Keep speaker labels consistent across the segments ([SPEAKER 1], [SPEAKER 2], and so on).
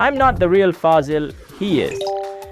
[SPEAKER 1] I'm not the real Fazil, he is.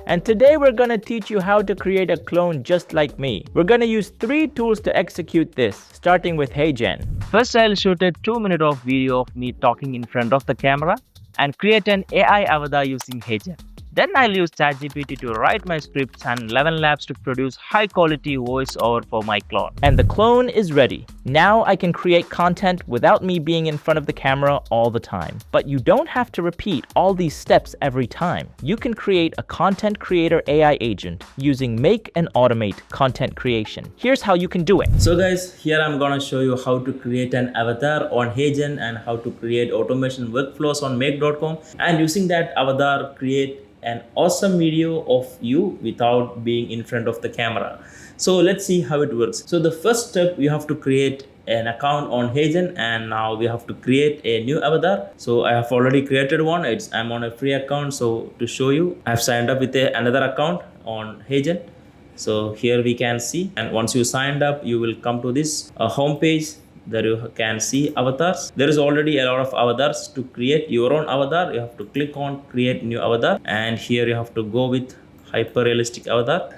[SPEAKER 1] And today we're gonna teach you how to create a clone just like me. We're gonna use 3 tools to execute this, starting with Heygen.
[SPEAKER 2] First, I'll shoot a 2-minute of video of me talking in front of the camera and create an AI avatar using Heygen. Then I'll use ChatGPT to write my scripts and ElevenLabs to produce high-quality voiceover for my clone.
[SPEAKER 1] And the clone is ready. Now I can create content without me being in front of the camera all the time. But you don't have to repeat all these steps every time. You can create a content creator AI agent using Make and Automate content creation. Here's how you can do it.
[SPEAKER 3] So guys, here I'm gonna show you how to create an avatar on Heygen and how to create automation workflows on make.com, and using that avatar create an awesome video of you without being in front of the camera. So let's see how it works. So the first step, you have to create an account on Heygen, and now we have to create a new avatar. So I have already created one. I'm on a free account. So to show you, I've signed up with another account on Heygen. So here we can see, and once you signed up, you will come to this home page. There you can see avatars. There is already a lot of avatars. To create your own avatar, you have to click on create new avatar, and here you have to go with hyper realistic avatar.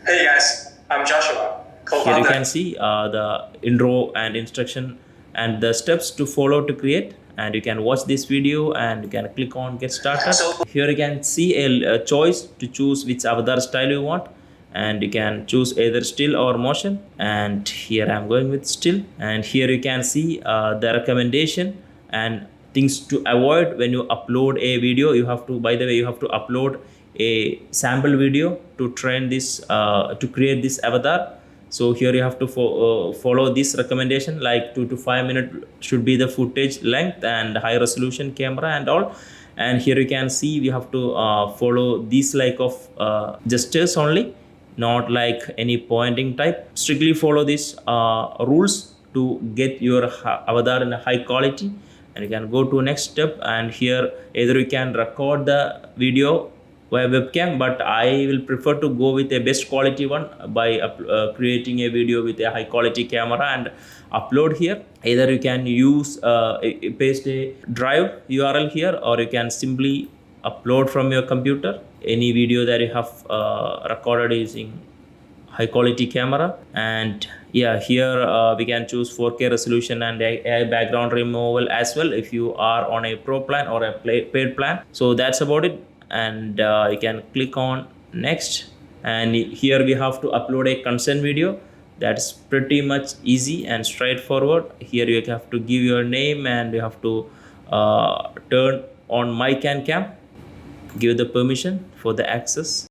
[SPEAKER 4] Hey guys, I'm Joshua.
[SPEAKER 3] Here you can see the intro and instruction and the steps to follow to create, and you can watch this video and you can click on get started. Here you can see a choice to choose which avatar style you want, and you can choose either still or motion, and here I'm going with still. And here you can see the recommendation and things to avoid when you upload a video. You have to, by the way, you have to upload a sample video to train this to create this avatar. So here you have to follow this recommendation, like 2 to 5 minutes should be the footage length and high resolution camera and all. And here you can see we have to follow these like of gestures only, not like any pointing type. Strictly follow these rules to get your avatar in a high quality, and you can go to next step. And here either you can record the video via webcam, but I will prefer to go with a best quality one by creating a video with a high quality camera and upload here. Either you can use paste a drive URL here, or you can simply upload from your computer any video that you have recorded using high quality camera. And yeah, here we can choose 4K resolution and AI background removal as well if you are on a pro plan or a paid plan. So that's about it, and you can click on next. And here we have to upload a consent video. That's pretty much easy and straightforward. Here you have to give your name, and you have to turn on mic and cam, give the permission for the access,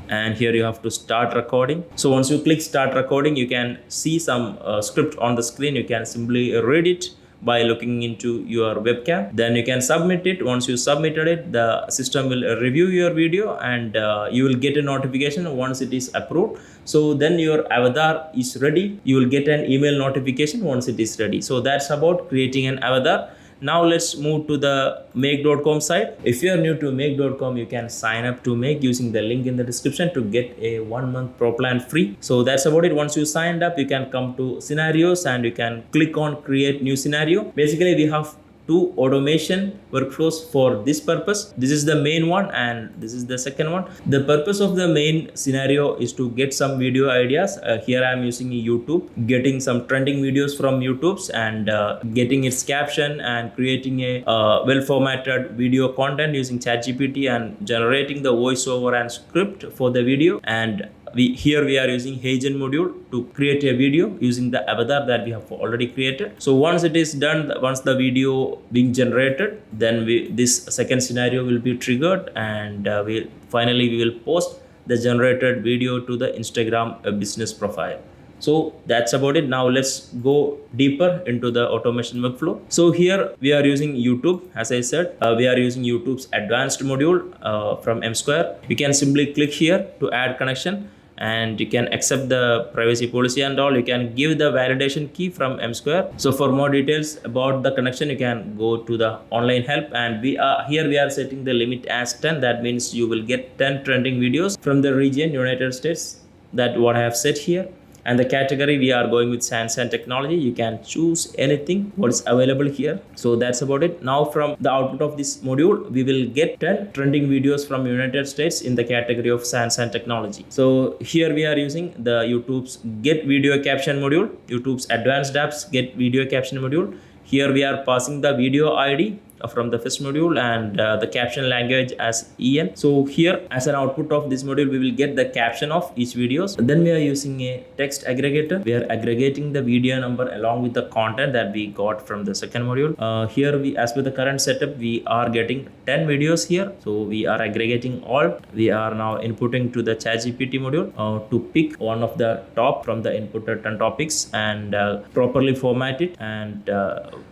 [SPEAKER 3] and here you have to start recording. So once you click start recording, you can see some script on the screen. You can simply read it by looking into your webcam. Then you can submit it. Once you submitted it, the system will review your video, and you will get a notification once it is approved. So then your avatar is ready. You will get an email notification once it is ready. So that's about creating an avatar. Now let's move to the make.com site. If you are new to make.com, you can sign up to Make using the link in the description to get a 1-month pro plan free. So that's about it. Once you signed up, you can come to scenarios and you can click on create new scenario. Basically, we have 2 automation workflows for this purpose. This is the main one and this is the second one. The purpose of the main scenario is to get some video ideas. Here I am using YouTube, getting some trending videos from YouTube and getting its caption and creating a well formatted video content using ChatGPT and generating the voiceover and script for the video. And here we are using Heygen module to create a video using the avatar that we have already created. So once it is done, once the video being generated, then this second scenario will be triggered, and we will post the generated video to the Instagram business profile. So that's about it. Now let's go deeper into the automation workflow. So here we are using YouTube. As I said, we are using YouTube's advanced module from M-Square. You can simply click here to add connection, and you can accept the privacy policy and all. You can give the validation key from M-Square. So for more details about the connection, you can go to the online help, and we are setting the limit as 10. That means you will get 10 trending videos from the region United States. That what I have set here. And the category, we are going with science and technology. You can choose anything what is available here. So that's about it. Now from the output of this module, we will get 10 trending videos from United States in the category of science and technology. So here we are using the YouTube's get video caption module, YouTube's advanced apps get video caption module. Here we are passing the video ID from the first module and the caption language as EN. So here as an output of this module, we will get the caption of each videos. Then we are using a text aggregator. We are aggregating the video number along with the content that we got from the second module. Here we, as per the current setup, we are getting 10 videos here. So we are aggregating all. We are now inputting to the ChatGPT module to pick one of the top from the inputted 10 topics and properly format it and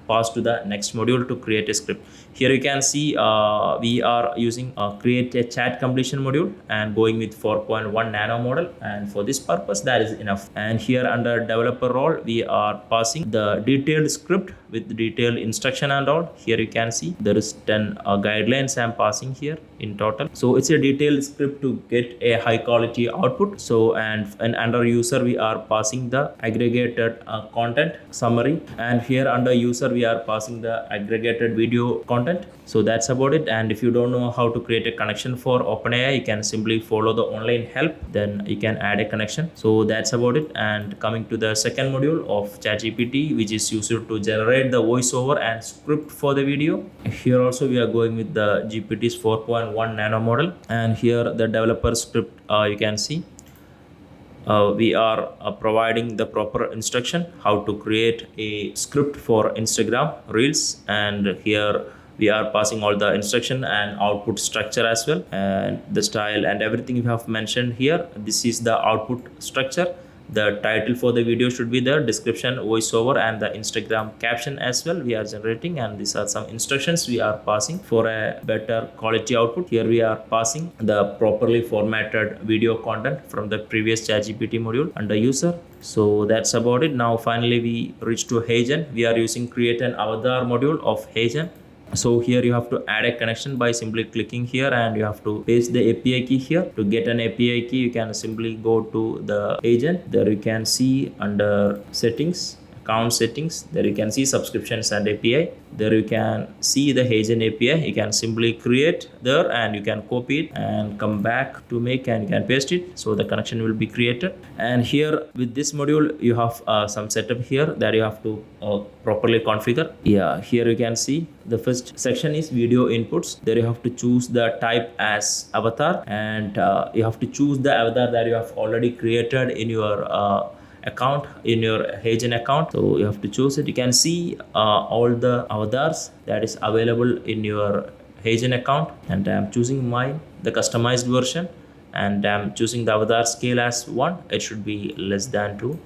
[SPEAKER 3] pass to the next module to create a script. Here you can see we are using create a chat completion module and going with 4.1 nano model, and for this purpose that is enough. And here under developer role, we are passing the detailed script with detailed instruction and all. Here you can see there is 10 guidelines I am passing here in total. So it's a detailed script to get a high quality output. So and under user, we are passing the aggregated content summary, and here under user we are passing the aggregated video content. So that's about it. And if you don't know how to create a connection for OpenAI, you can simply follow the online help, then you can add a connection. So that's about it. And coming to the second module of ChatGPT, which is used to generate the voiceover and script for the video. Here also we are going with the GPT's 4.1 nano model, and here the developer script you can see we are providing the proper instruction how to create a script for Instagram Reels, and here we are passing all the instruction and output structure as well, and the style and everything we have mentioned here. This is the output structure. The title for the video should be the description, voiceover, and the Instagram caption as well we are generating, and these are some instructions we are passing for a better quality output. Here we are passing the properly formatted video content from the previous ChatGPT module under user. So that's about it. Now finally we reach to Heygen. We are using create an avatar module of Heygen. So here you have to add a connection by simply clicking here, and you have to paste the API key here. To get an API key, you can simply go to the agent. There you can see under settings, account settings, there you can see subscriptions and API. There you can see the Heygen API. You can simply create there and you can copy it and come back to make, and you can paste it. So the connection will be created. And here with this module, you have some setup here that you have to properly configure. Yeah, here you can see the first section is video inputs. There you have to choose the type as avatar, and you have to choose the avatar that you have already created in your account, in your Heygen account. So you have to choose it. You can see all the avatars that is available in your Heygen account, and I'm choosing mine, the customized version, and I'm choosing the avatar scale as 1. It should be less than 2.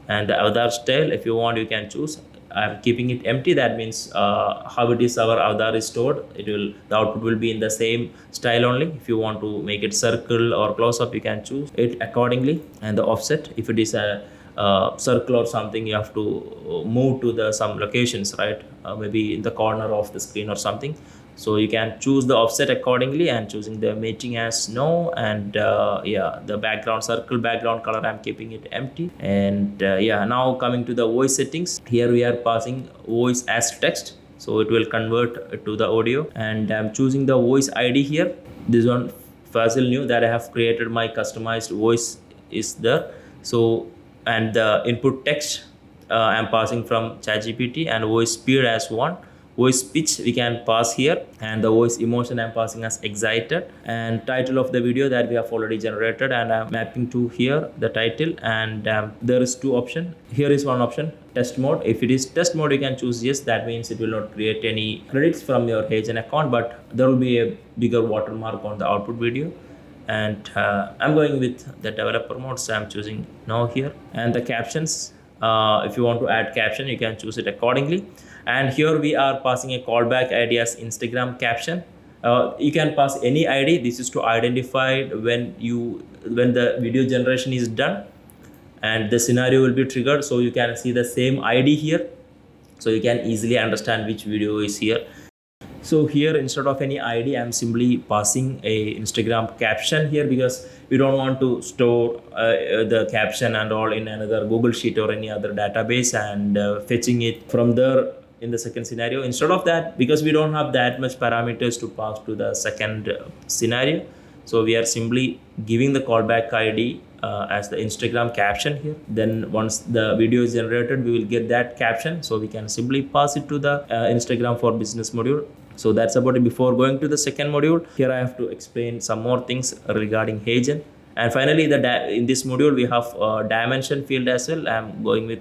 [SPEAKER 3] And the avatar style, if you want, you can choose. I'm keeping it empty. That means how it is our avatar is stored, it will, the output will be in the same style only. If you want to make it circle or close up, you can choose it accordingly. And the offset, if it is a circle or something, you have to move to the some locations, right? Maybe in the corner of the screen or something. So you can choose the offset accordingly, and choosing the mating as no. And yeah, the background, circle background color, I'm keeping it empty. And yeah, now coming to the voice settings, here we are passing voice as text, so it will convert to the audio. And I'm choosing the voice ID here. This one Fazil knew that I have created my customized voice is there. So and the input text I'm passing from ChatGPT, and voice speed as 1. Voice pitch we can pass here, and the voice emotion I'm passing as excited. And title of the video that we have already generated, and I'm mapping to here the title. And there is 2 options. Here is one option, test mode. If it is test mode, you can choose yes. That means it will not create any credits from your Heygen account, but there will be a bigger watermark on the output video. And I'm going with the developer mode, so I'm choosing no here. And the captions, if you want to add caption, you can choose it accordingly. And here we are passing a callback ID as Instagram caption. You can pass any ID. This is to identify when the video generation is done and the scenario will be triggered. So you can see the same ID here, so you can easily understand which video is here. So here, instead of any ID, I'm simply passing a Instagram caption here, because we don't want to store the caption and all in another Google Sheet or any other database and fetching it from there in the second scenario. Instead of that, because we don't have that much parameters to pass to the second scenario, so we are simply giving the callback ID as the Instagram caption here. Then once the video is generated, we will get that caption, so we can simply pass it to the Instagram for business module. So that's about it. Before going to the second module, here I have to explain some more things regarding Heygen. And finally, in this module, we have a dimension field as well. I'm going with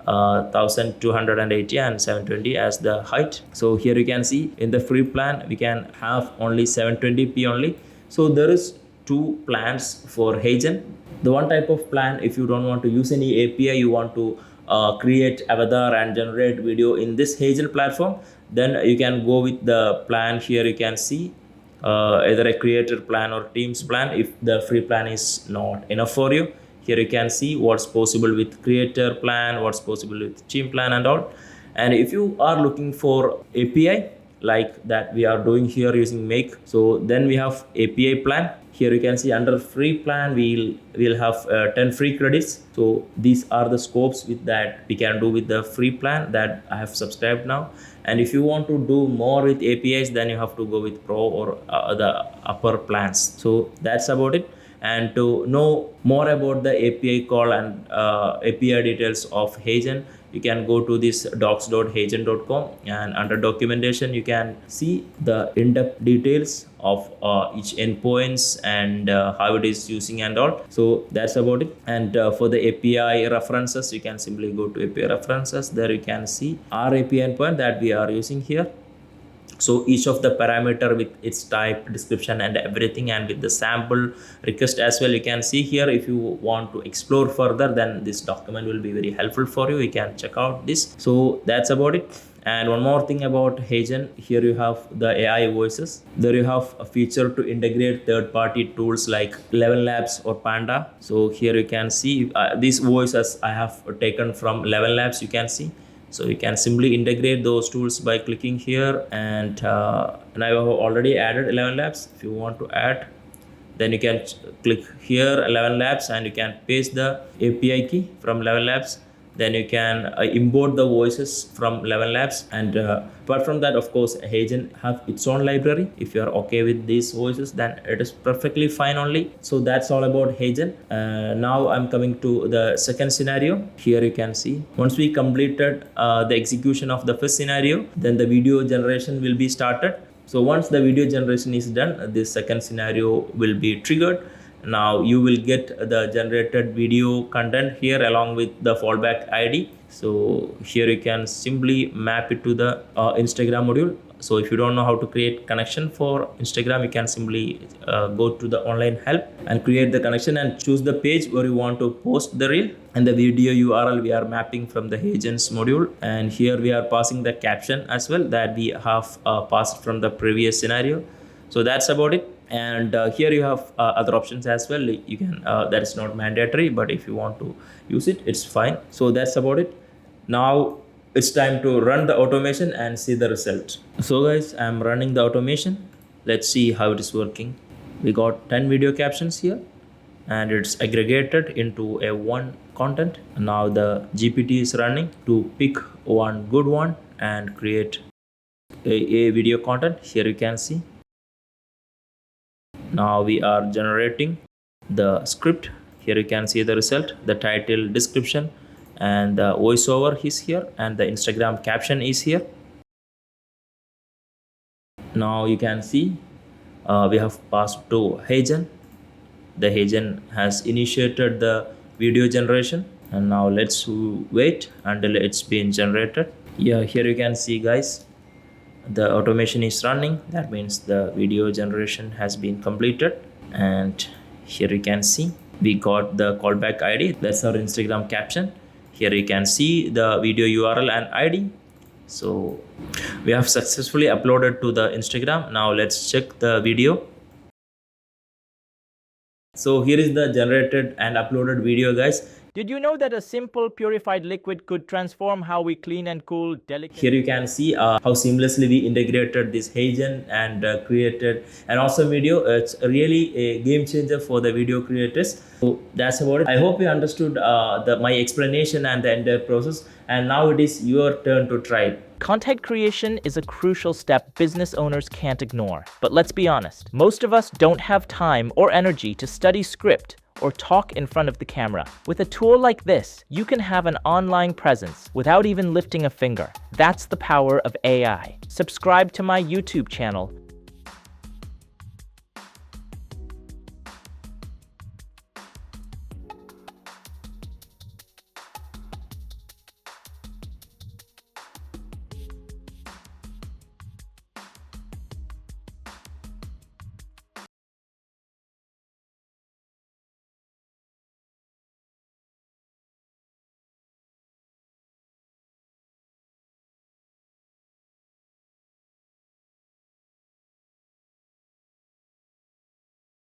[SPEAKER 3] 1280 and 720 as the height. So here you can see in the free plan, we can have only 720p only. So there is two plans for Heygen. The one type of plan, if you don't want to use any API, you want to create avatar and generate video in this Heygen platform, then you can go with the plan. Here you can see either a creator plan or teams plan. If the free plan is not enough for you, here you can see what's possible with creator plan, what's possible with team plan and all. And if you are looking for API like that we are doing here using Make, so then we have API plan. Here you can see under free plan, we'll have 10 free credits. So these are the scopes with that we can do with the free plan that I have subscribed now. And if you want to do more with APIs, then you have to go with Pro or the upper plans. So that's about it. And to know more about the API call and API details of Heygen, you can go to this docs.heygen.com, and under documentation you can see the in-depth details of each endpoints and how it is using and all. So that's about it. And for the API references, you can simply go to API references. There you can see our API endpoint that we are using here. So each of the parameter with its type, description and everything, and with the sample request as well, you can see here. If you want to explore further, then this document will be very helpful for you. You can check out this. So that's about it. And one more thing about Heygen, here you have the AI voices. There you have a feature to integrate third-party tools like ElevenLabs or Panda. So here you can see these voices I have taken from ElevenLabs, you can see. So you can simply integrate those tools by clicking here, and I have already added ElevenLabs. If you want to add, then you can click here ElevenLabs, and you can paste the API key from ElevenLabs. Then you can import the voices from ElevenLabs. And apart from that, of course, Heygen have its own library. If you are okay with these voices, then it is perfectly fine only. So that's all about Heygen. Now I'm coming to the second scenario. Here you can see once we completed the execution of the first scenario, then the video generation will be started. So once the video generation is done, this second scenario will be triggered. Now you will get the generated video content here along with the fallback ID. So here you can simply map it to the Instagram module. So if you don't know how to create connection for Instagram, you can simply go to the online help and create the connection and choose the page where you want to post the reel. And the video URL we are mapping from the Heygen's module. And here we are passing the caption as well that we have passed from the previous scenario. So that's about it. And here you have other options as well. You can that is not mandatory, but if you want to use it, it's fine. So that's about it. Now it's time to run the automation and see the result. So guys, I'm running the automation. Let's see how it is working. We got 10 video captions here, and it's aggregated into a one content. Now the GPT is running to pick one good one and create a video content. Here you can see. Now we are generating the script. Here you can see the result, the title, description, and the voiceover is here, and the Instagram caption is here. Now you can see we have passed to Heygen. The Heygen has initiated the video generation, and now let's wait until it's been generated. Yeah, here you can see guys, the automation is running. That means the video generation has been completed. And here you can see we got the callback ID. That's our Instagram caption. Here you can see the video URL and ID. So we have successfully uploaded to the Instagram. Now let's check the video. So here is the generated and uploaded video guys.
[SPEAKER 1] Did you know that a simple purified liquid could transform how we clean and cool delicate...
[SPEAKER 3] Here you can see how seamlessly we integrated this Heygen and created an awesome video. It's really a game changer for the video creators. So that's about it. I hope you understood my explanation and the entire process. And now it is your turn to try it.
[SPEAKER 1] Content creation is a crucial step business owners can't ignore. But let's be honest, most of us don't have time or energy to study script or talk in front of the camera. With a tool like this, you can have an online presence without even lifting a finger. That's the power of AI. Subscribe to my YouTube channel